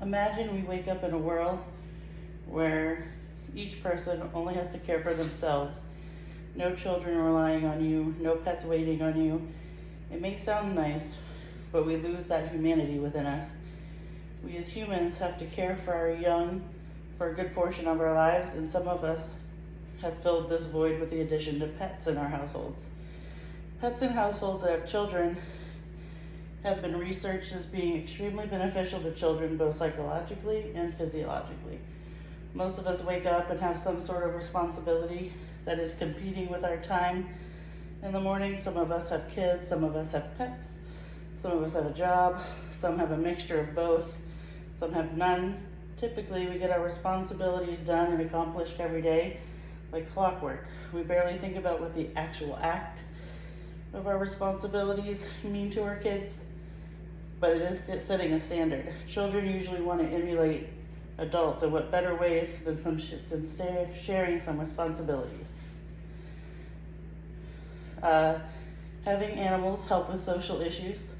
Imagine we wake up in a world where each person only has to care for themselves. No children relying on you, no pets waiting on you. It may sound nice, but we lose that humanity within us. We as humans have to care for our young for a good portion of our lives, and some of us have filled this void with the addition of pets in our households. Pets in households that have children have been researched as being extremely beneficial to children both psychologically and physiologically. Most of us wake up and have some sort of responsibility that is competing with our time in the morning. Some of us have kids, some of us have pets, some of us have a job, some have a mixture of both, some have none. Typically, we get our responsibilities done and accomplished every day like clockwork. We barely think about what the actual act of our responsibilities mean to our kids, but it is setting a standard. Children usually want to emulate adults, and what better way than sharing some responsibilities. Having animals help with social issues.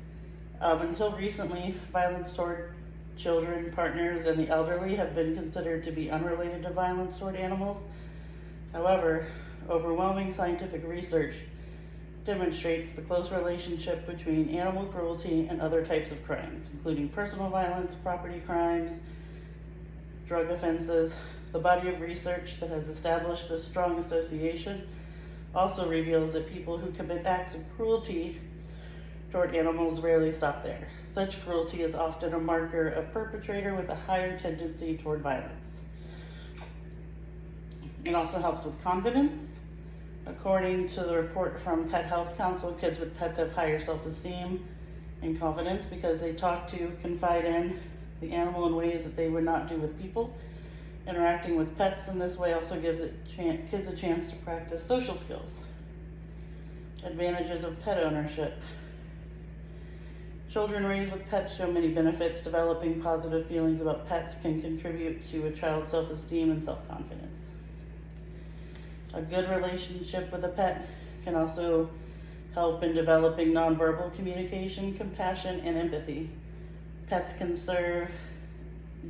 Until recently, violence toward children, partners, and the elderly have been considered to be unrelated to violence toward animals. However, overwhelming scientific research demonstrates the close relationship between animal cruelty and other types of crimes, including personal violence, property crimes, drug offenses. The body of research that has established this strong association also reveals that people who commit acts of cruelty toward animals rarely stop there. Such cruelty is often a marker of perpetrator with a higher tendency toward violence. It also helps with confidence. According to the report from Pet Health Council, kids with pets have higher self-esteem and confidence because they talk to, confide in the animal in ways that they would not do with people. Interacting with pets in this way also gives kids a chance to practice social skills. Advantages of pet ownership. Children raised with pets show many benefits. Developing positive feelings about pets can contribute to a child's self-esteem and self-confidence. A good relationship with a pet can also help in developing nonverbal communication, compassion, and empathy. Pets can serve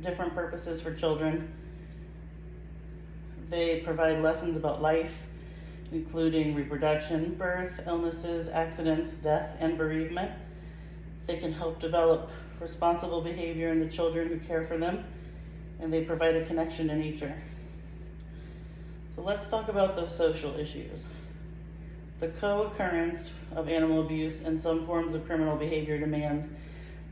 different purposes for children. They provide lessons about life, including reproduction, birth, illnesses, accidents, death, and bereavement. They can help develop responsible behavior in the children who care for them, and they provide a connection to nature. So let's talk about those social issues. The co-occurrence of animal abuse and some forms of criminal behavior demands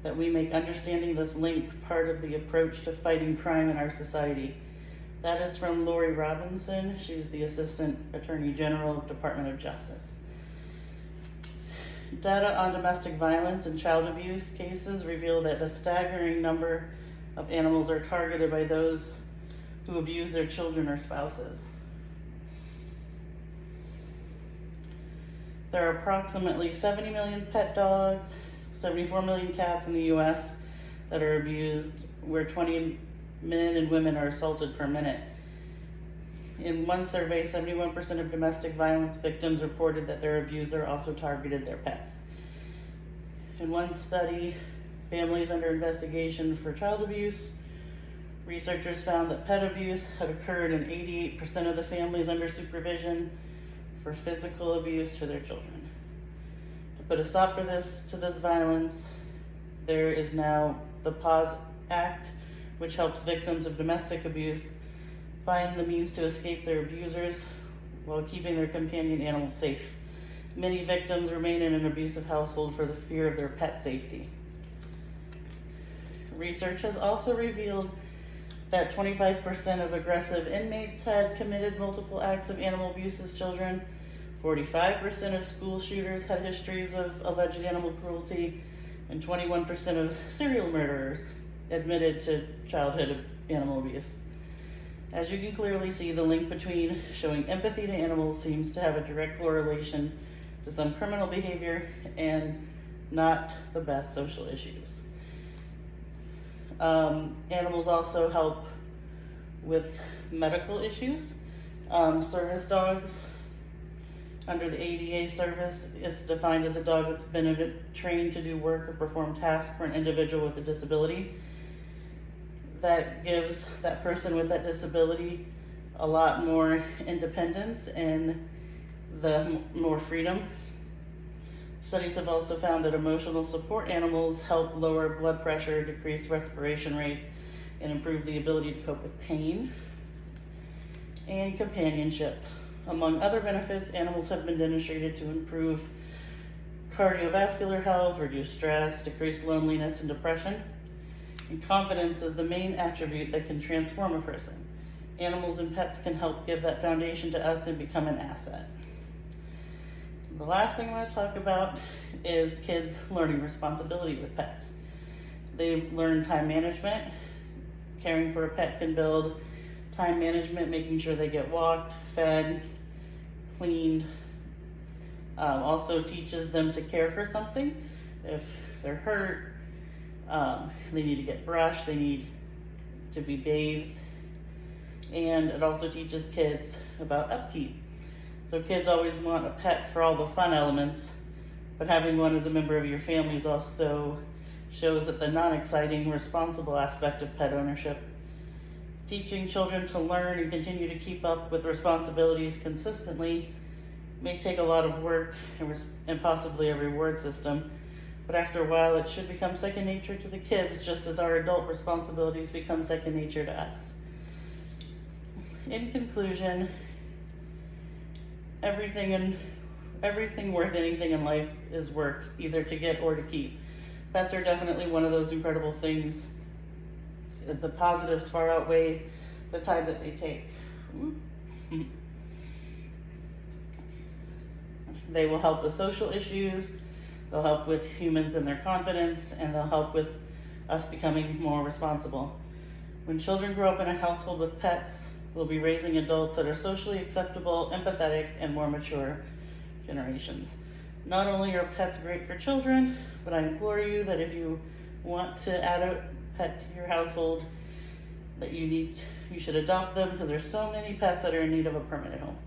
that we make understanding this link part of the approach to fighting crime in our society. That is from Lori Robinson. She's the Assistant Attorney General of Department of Justice. Data on domestic violence and child abuse cases reveal that a staggering number of animals are targeted by those who abuse their children or spouses. There are approximately 70 million pet dogs, 74 million cats in the US that are abused, where 20 men and women are assaulted per minute. In one survey, 71% of domestic violence victims reported that their abuser also targeted their pets. In one study, families under investigation for child abuse, researchers found that pet abuse had occurred in 88% of the families under supervision for physical abuse to their children. To put a stop to this violence, there is now the PAUSE Act, which helps victims of domestic abuse find the means to escape their abusers while keeping their companion animal safe. Many victims remain in an abusive household for the fear of their pet safety. Research has also revealed that 25% of aggressive inmates had committed multiple acts of animal abuse as children. 45% of school shooters had histories of alleged animal cruelty, and 21% of serial murderers admitted to childhood animal abuse. As you can clearly see, the link between showing empathy to animals seems to have a direct correlation to some criminal behavior and not the best social issues. Animals also help with medical issues. Service dogs, under the ADA service, it's defined as a dog that's been trained to do work or perform tasks for an individual with a disability. that gives that person with that disability a lot more independence and the more freedom. Studies have also found that emotional support animals help lower blood pressure, decrease respiration rates, and improve the ability to cope with pain and companionship. Among other benefits, animals have been demonstrated to improve cardiovascular health, reduce stress, decrease loneliness and depression. And confidence is the main attribute that can transform a person. Animals and pets can help give that foundation to us and become an asset. The last thing I want to talk about is kids learning responsibility with pets. They learn time management. Caring for a pet can build time management, making sure they get walked, fed, cleaned. Also teaches them to care for something. If they're hurt, they need to get brushed, they need to be bathed. And it also teaches kids about upkeep. So kids always want a pet for all the fun elements, but having one as a member of your family is also shows that the non-exciting, responsible aspect of pet ownership. Teaching children to learn and continue to keep up with responsibilities consistently may take a lot of work and possibly a reward system, but after a while it should become second nature to the kids, just as our adult responsibilities become second nature to us. In conclusion, everything worth anything in life is work, either to get or to keep. Pets are definitely one of those incredible things. The positives far outweigh the time that they take. They will help with social issues, they'll help with humans and their confidence, and they'll help with us becoming more responsible. When children grow up in a household with pets, we'll be raising adults that are socially acceptable, empathetic, and more mature generations. Not only are pets great for children, but I implore you that if you want to add a pet to your household, that you should adopt them, because there's so many pets that are in need of a permanent home.